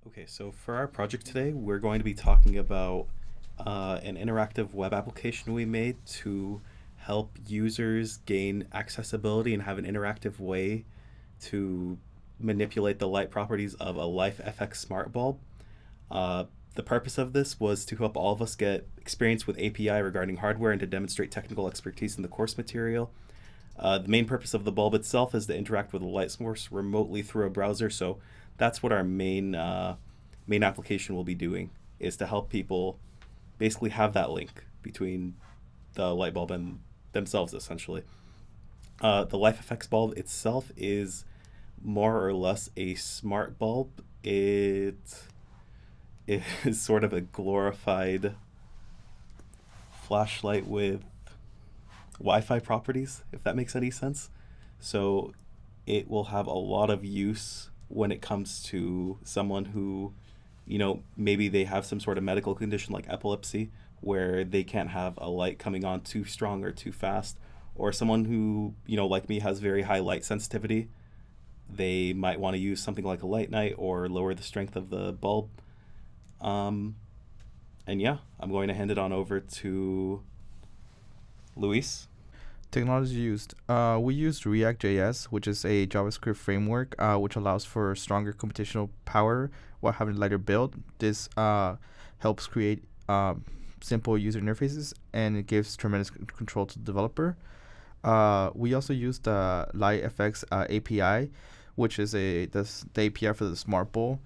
Okay, so for our project today, we're going to be talking about an interactive web application we made to help users gain accessibility and have an interactive way to manipulate the light properties of a LIFX smart bulb. Uh, the purpose of this was to help all of us get experience with API regarding hardware and to demonstrate technical expertise in the course material. The main purpose of the bulb itself is to interact with a light source remotely through a browser. So that's what our main application will be doing, is to help people basically have that link between the light bulb and themselves, essentially. The LifeFX bulb itself is more or less a smart bulb. It is sort of a glorified flashlight with Wi-Fi properties, if that makes any sense. So it will have a lot of use when it comes to someone who, maybe they have some sort of medical condition like epilepsy, where they can't have a light coming on too strong or too fast, or someone who, like me, has very high light sensitivity. They might want to use something like a light night or lower the strength of the bulb. Um, and yeah, I'm going to hand it on over to Luis. Technology used. We used React.js, which is a JavaScript framework, which allows for stronger computational power while having a lighter build. This helps create simple user interfaces, and it gives tremendous control to the developer. We also used the LIFX API, which is the API for the Smart Bowl.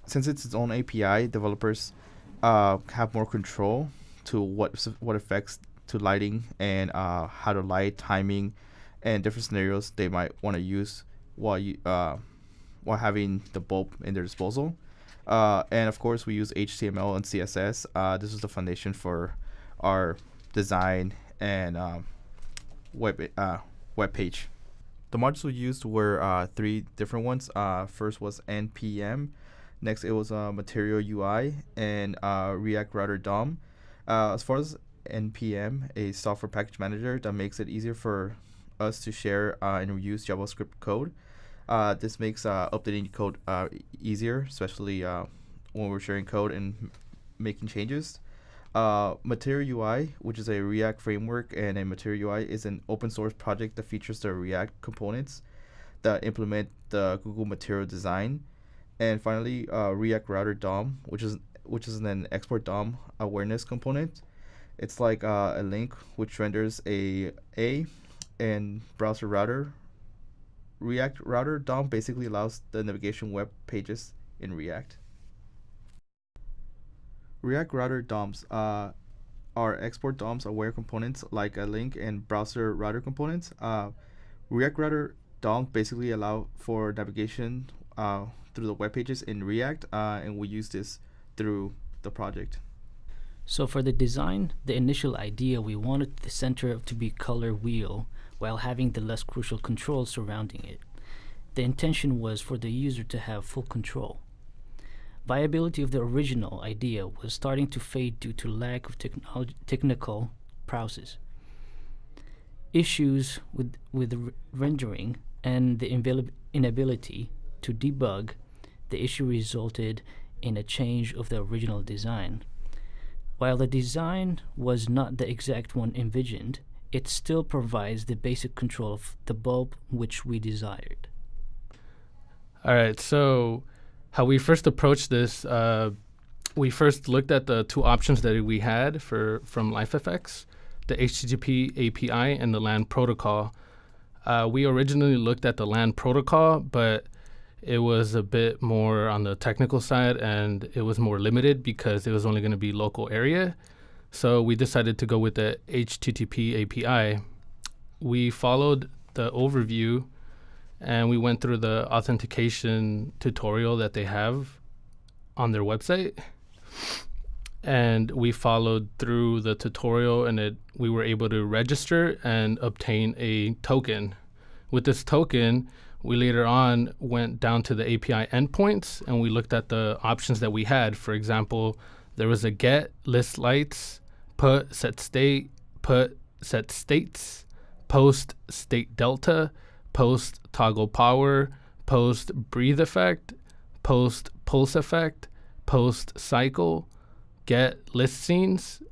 Since it's its own API, developers have more control to what affects to lighting and how to light, timing, and different scenarios they might want to use while having the bulb in their disposal. And of course, we use HTML and CSS. This is the foundation for our design and web page. The modules we used were three different ones. First was NPM. Next, it was Material UI and React Router DOM. As far as NPM, a software package manager that makes it easier for us to share and reuse JavaScript code. This makes updating code easier, especially when we're sharing code and making changes. Material UI, which is a React framework, and a Material UI is an open source project that features the React components that implement the Google Material design. And finally, React Router DOM, which is an export DOM awareness component. It's like a link which renders a and browser router. React Router DOM basically allows the navigation web pages in React. React Router DOMs are export DOMs aware components like a link and browser router components. React Router DOM basically allow for navigation through the web pages in React, and we use this through the project. So for the design, the initial idea, we wanted the center to be color wheel while having the less crucial controls surrounding it. The intention was for the user to have full control. Viability of the original idea was starting to fade due to lack of technical prowess. Issues with rendering and the inability to debug the issue resulted in a change of the original design. While the design was not the exact one envisioned, it still provides the basic control of the bulb which we desired. All right, so how we first approached this, we first looked at the two options that we had from LifeFX, the HTTP API and the LAN protocol. We originally looked at the LAN protocol, but it was a bit more on the technical side and it was more limited because it was only going to be local area. So we decided to go with the HTTP API. We followed the overview and we went through the authentication tutorial that they have on their website. And we followed through the tutorial and we were able to register and obtain a token. With this token, we later on went down to the API endpoints and we looked at the options that we had. For example, there was a get, list lights, put, set state, put, set states, post, state delta, post, toggle power, post, breathe effect, post pulse effect, post cycle, get list scenes,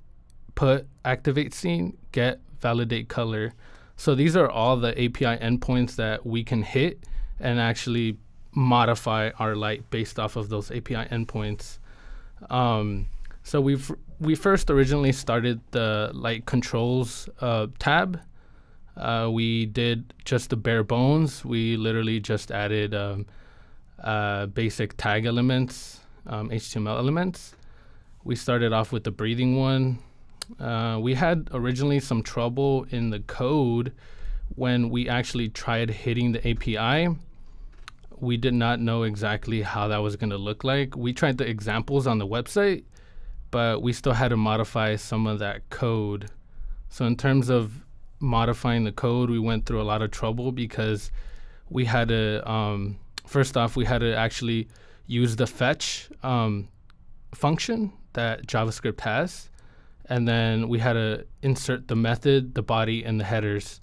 put activate scene, get validate color. So these are all the API endpoints that we can hit and actually modify our light based off of those API endpoints. So we first originally started the light controls tab. We did just the bare bones. We literally just added basic tag elements, HTML elements. We started off with the breathing one. We had originally some trouble in the code when we actually tried hitting the API. We did not know exactly how that was going to look like. We tried the examples on the website, but we still had to modify some of that code. So in terms of modifying the code, we went through a lot of trouble because we had to, first off, we had to actually use the fetch function that JavaScript has. And then we had to insert the method, the body, and the headers.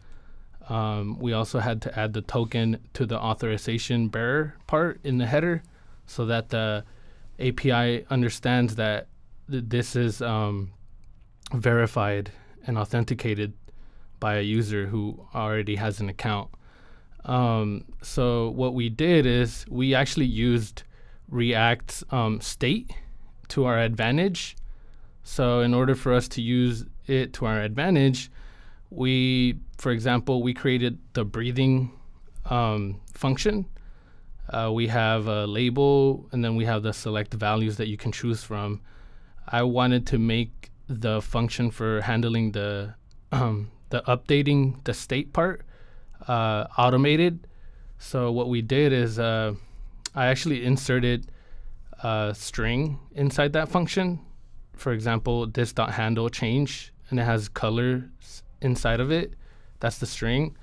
We also had to add the token to the authorization bearer part in the header so that the API understands that this is verified and authenticated by a user who already has an account. So what we did is we actually used React's state to our advantage. So in order for us to use it to our advantage, for example, we created the breathing function. We have a label, and then we have the select values that you can choose from. I wanted to make the function for handling the updating the state part automated. So what we did is I actually inserted a string inside that function. For example, this.handle change, and it has colors inside of it. That's the string.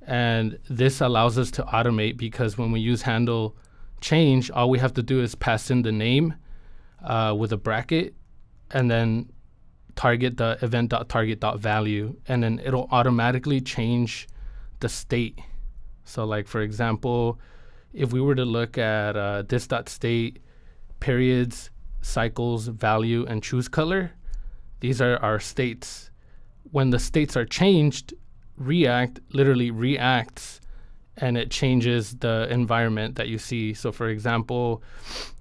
And this allows us to automate because when we use handle change, all we have to do is pass in the name with a bracket and then target the event.target.value, and then it'll automatically change the state. So like, for example, if we were to look at this.state periods, cycles, value, and choose color, these are our states. When the states are changed, React literally reacts and it changes the environment that you see. So for example,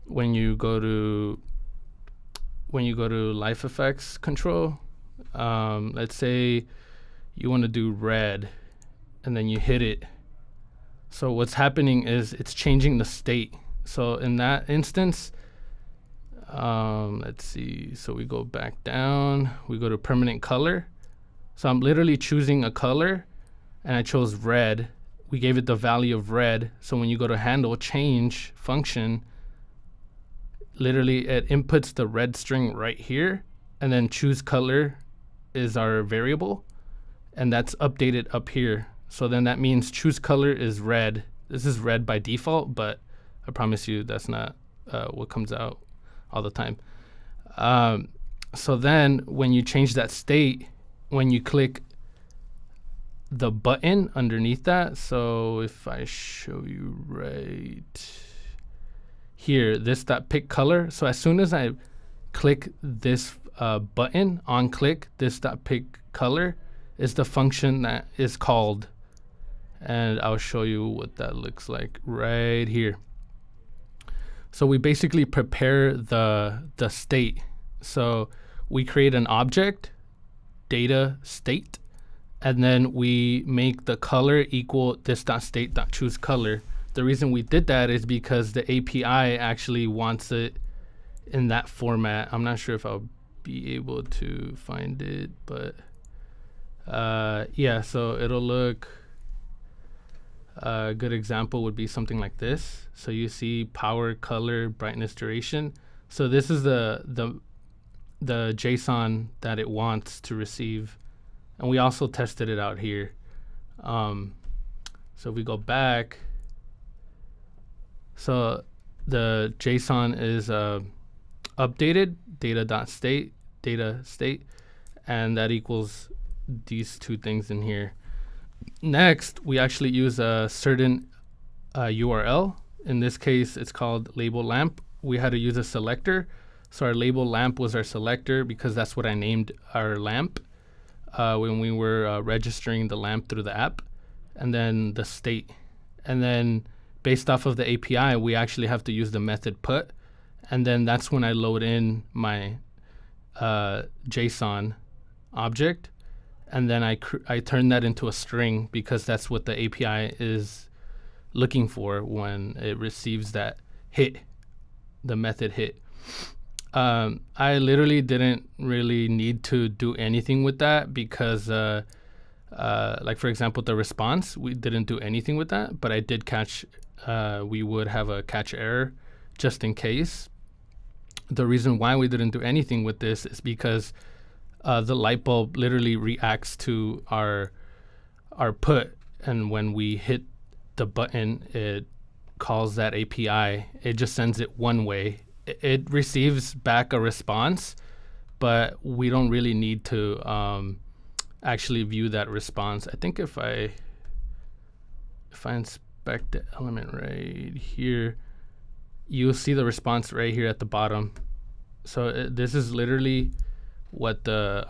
when you go to LIFX control, let's say you want to do red and then you hit it. So what's happening is it's changing the state. So in that instance, let's see. So we go back down, we go to permanent color. So I'm literally choosing a color and I chose red. We gave it the value of red. So when you go to handle change function, literally it inputs the red string right here, and then choose color is our variable, and that's updated up here. So then that means choose color is red. This is red by default, but I promise you that's not what comes out all the time. So then when you change that state, when you click the button underneath that, so if I show you right here, this.pick color. So as soon as I click this button, on click, this.pick color is the function that is called. And I'll show you what that looks like right here. So we basically prepare the state. So we create an object, data state, and then we make the color equal this.state.choose color. The reason we did that is because the API actually wants it in that format. I'm not sure if I'll be able to find it, but yeah, so it'll look, a good example would be something like this. So you see power, color, brightness, duration. So this is the JSON that it wants to receive. And we also tested it out here. So if we go back, so the JSON is updated, data.state, data state, and that equals these two things in here. Next, we actually use a certain URL In this case, it's called label lamp. We had to use a selector. So our label lamp was our selector because that's what I named our lamp when we were registering the lamp through the app. And then the state. And then based off of the API, we actually have to use the method put. And then that's when I load in my JSON object. And then I turn that into a string because that's what the API is looking for when it receives that hit, the method hit. I literally didn't really need to do anything with that because, like for example, the response, we didn't do anything with that, but I did catch, we would have a catch error just in case. The reason why we didn't do anything with this is because the light bulb literally reacts to our put, and when we hit the button, it calls that API. It just sends it one way. It receives back a response, but we don't really need to actually view that response. I think if I inspect the element right here, you'll see the response right here at the bottom. So this is literally what the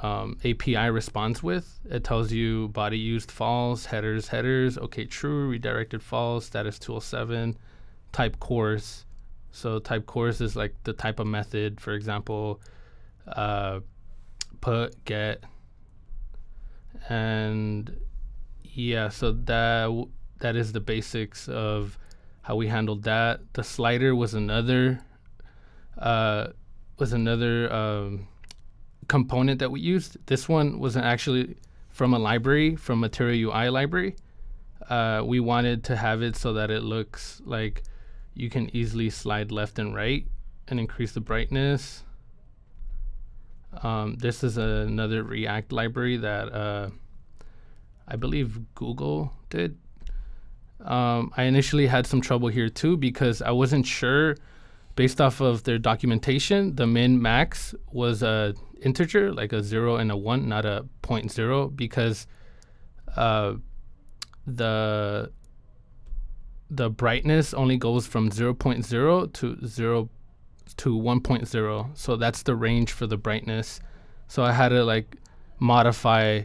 API responds with. It tells you body used false, headers, okay, true, redirected false, status 207, type course. So type course is like the type of method, for example, put, get, and yeah, so that is the basics of how we handled that. The slider was another component that we used. This one wasn't actually from a library, from Material UI library. We wanted to have it so that it looks like you can easily slide left and right and increase the brightness. This is another React library that I believe Google did. I initially had some trouble here too because I wasn't sure, based off of their documentation, the min max was a integer, like a 0 and a 1, not a 0.0, because the brightness only goes from 0.0 to 1.0. So that's the range for the brightness. So I had to like modify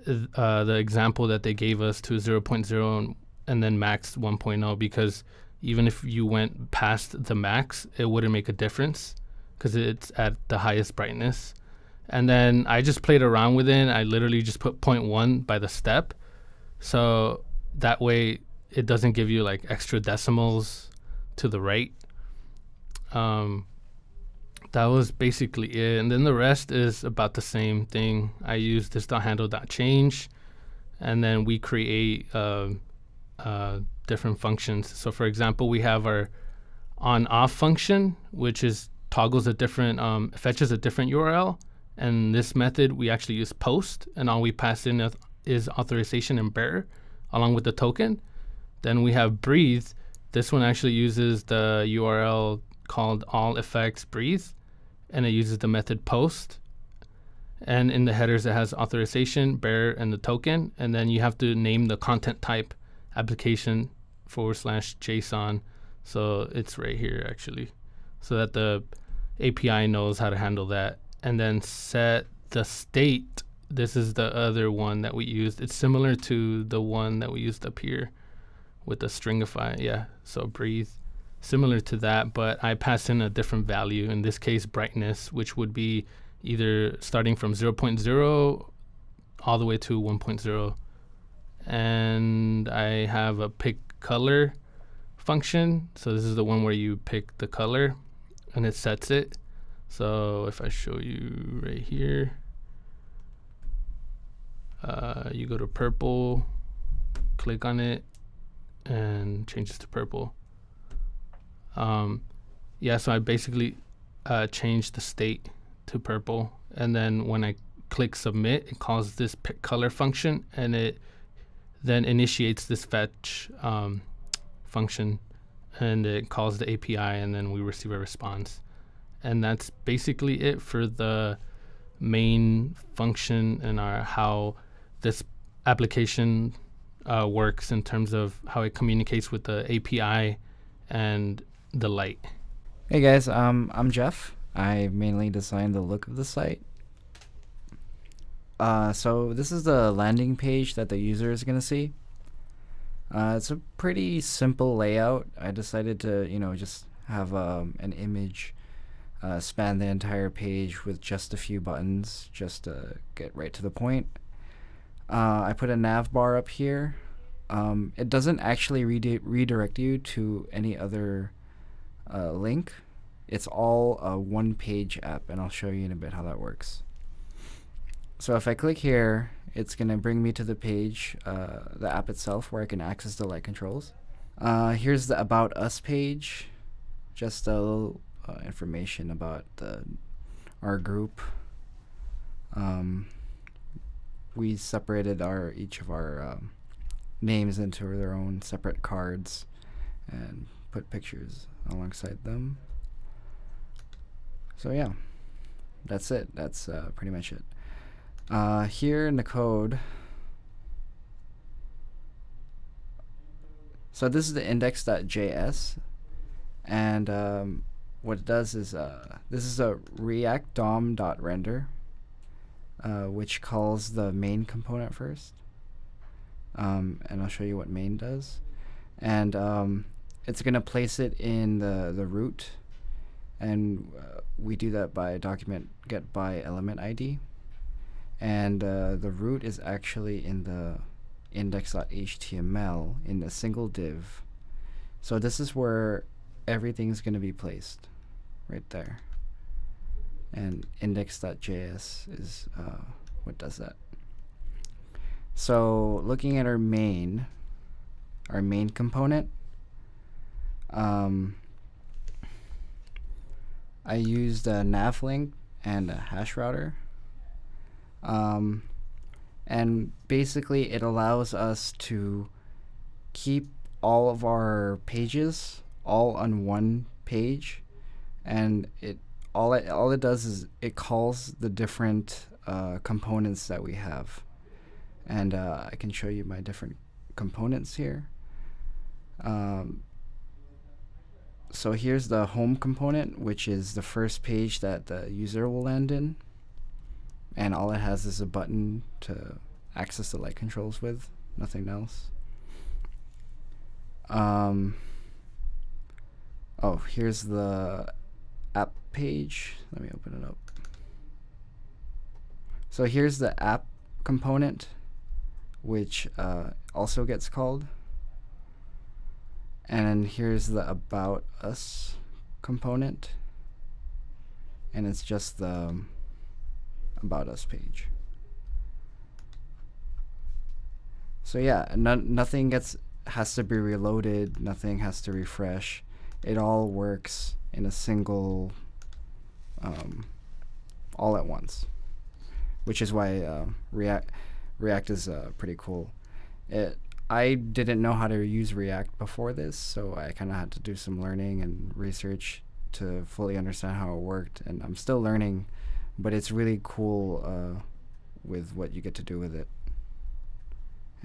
the example that they gave us to 0.0 and then max 1.0, because even if you went past the max, it wouldn't make a difference because it's at the highest brightness. And then I just played around with it. I literally just put 0.1 by the step. So that way it doesn't give you like extra decimals to the right. That was basically it. And then the rest is about the same thing. I use this.handle.change, and then we create different functions. So for example, we have our on-off function, which is toggles a different, fetches a different URL. And this method, we actually use post, and all we pass in is authorization and bearer along with the token. Then we have breathe. This one actually uses the URL called LIFX breathe, and it uses the method post. And in the headers, it has authorization, bearer, and the token. And then you have to name the content type, application /JSON. So it's right here actually, so that the API knows how to handle that. And then set the state. This is the other one that we used. It's similar to the one that we used up here with the stringify. Yeah, so breathe. Similar to that, but I pass in a different value. In this case, brightness, which would be either starting from 0.0 all the way to 1.0. And I have a pick color function. So this is the one where you pick the color and it sets it. So if I show you right here, you go to purple, click on it, and changes to purple. Yeah, so I basically changed the state to purple, and then when I click submit, it calls this pick color function, and it then initiates this fetch function, and it calls the API, and then we receive a response. And that's basically it for the main function and how this application works in terms of how it communicates with the API and the light. Hey guys, I'm Jeff. I mainly design the look of the site. So this is the landing page that the user is gonna see. It's a pretty simple layout. I decided to, just have an image span the entire page with just a few buttons, just to get right to the point. I put a nav bar up here. It doesn't actually redirect you to any other link. It's all a one-page app, and I'll show you in a bit how that works. So if I click here, it's going to bring me to the page, the app itself, where I can access the light controls. Here's the About Us page, just a little information about our group. We separated each of our names into their own separate cards and put pictures alongside them. So yeah, that's it. That's pretty much it. Here in the code, so this is the index.js, and what it does is this is a React DOM.render, which calls the main component first, and I'll show you what main does, and it's gonna place it in the root, and we do that by document get by element ID. And the root is actually in the index.html in a single div. So this is where everything's going to be placed, right there. And index.js is what does that. So looking at our main component, I used a navlink and a hash router. And basically it allows us to keep all of our pages all on one page, and all it does is it calls the different components that we have, and I can show you my different components here. So here's the home component, which is the first page that the user will land in. And all it has is a button to access the light controls with, nothing else. Oh, here's the app page. Let me open it up. So here's the app component, which also gets called. And then here's the About Us component. And it's just the About Us page. So yeah, nothing has to be reloaded, nothing has to refresh. It all works in a single, all at once, which is why React is pretty cool. I didn't know how to use React before this, so I kind of had to do some learning and research to fully understand how it worked, and I'm still learning. But it's really cool with what you get to do with it.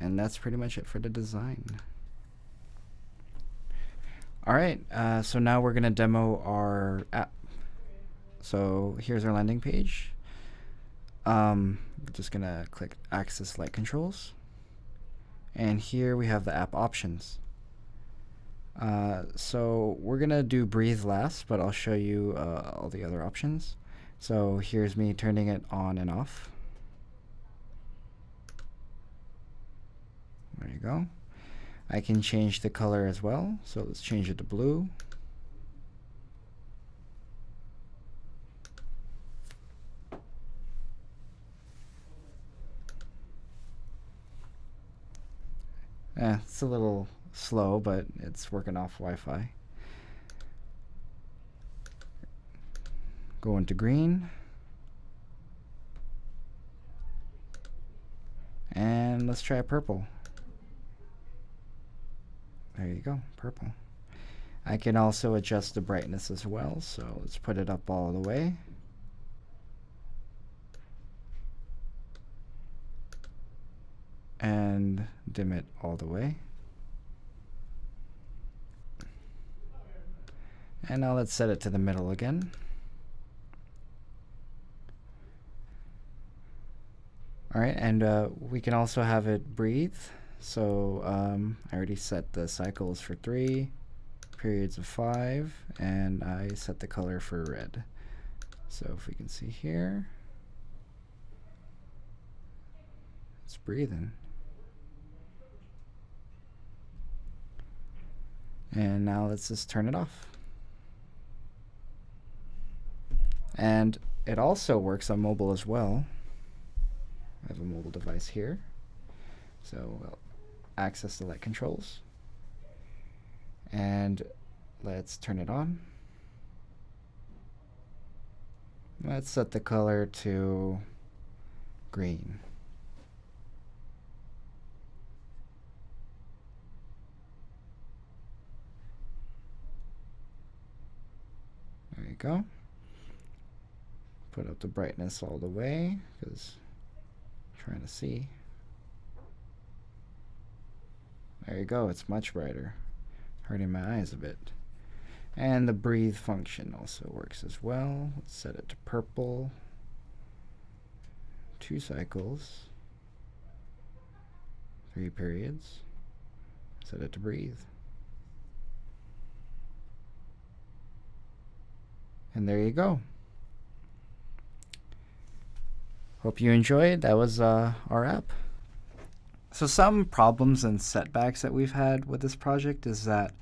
And that's pretty much it for the design. Alright, so now we're going to demo our app. So here's our landing page. We're just going to click Access Light Controls. And here we have the app options. So we're going to do Breathe last, but I'll show you all the other options. So here's me turning it on and off. There you go. I can change the color as well. So let's change it to blue. It's a little slow, but it's working off Wi-Fi. Go into green. And let's try purple. There you go, purple. I can also adjust the brightness as well, so let's put it up all the way. And dim it all the way. And now let's set it to the middle again. All right, and we can also have it breathe. So I already set the cycles for 3, periods of 5, and I set the color for red. So if we can see here, it's breathing. And now let's just turn it off. And it also works on mobile as well. I have a mobile device here. So we'll access the light controls. And let's turn it on. Let's set the color to green. There you go. Put up the brightness all the way because I'm trying to see. There you go, it's much brighter. Hurting my eyes a bit. And the breathe function also works as well. Let's set it to purple. 2 cycles. 3 periods. Set it to breathe. And there you go. Hope you enjoyed. That was our app. So some problems and setbacks that we've had with this project is that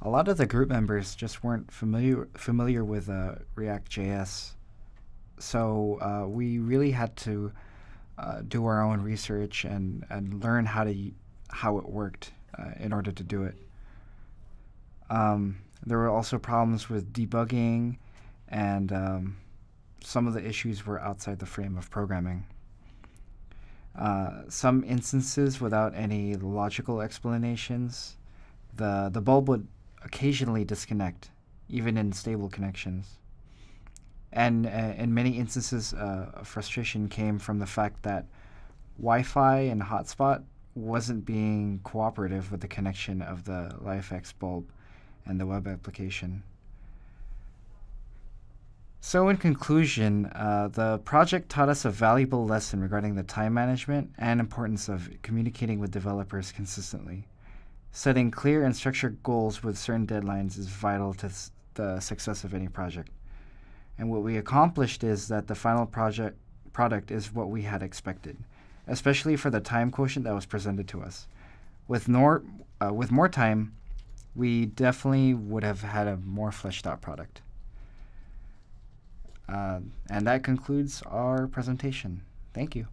a lot of the group members just weren't familiar with React.js. So we really had to do our own research and learn how it worked in order to do it. There were also problems with debugging, and some of the issues were outside the frame of programming. Some instances without any logical explanations. The bulb would occasionally disconnect, even in stable connections. And in many instances, frustration came from the fact that Wi-Fi and hotspot wasn't being cooperative with the connection of the LIFX bulb and the web application. So in conclusion, the project taught us a valuable lesson regarding the time management and importance of communicating with developers consistently. Setting clear and structured goals with certain deadlines is vital to the success of any project. And what we accomplished is that the final product is what we had expected, especially for the time quotient that was presented to us. With more time, we definitely would have had a more fleshed out product. And that concludes our presentation. Thank you.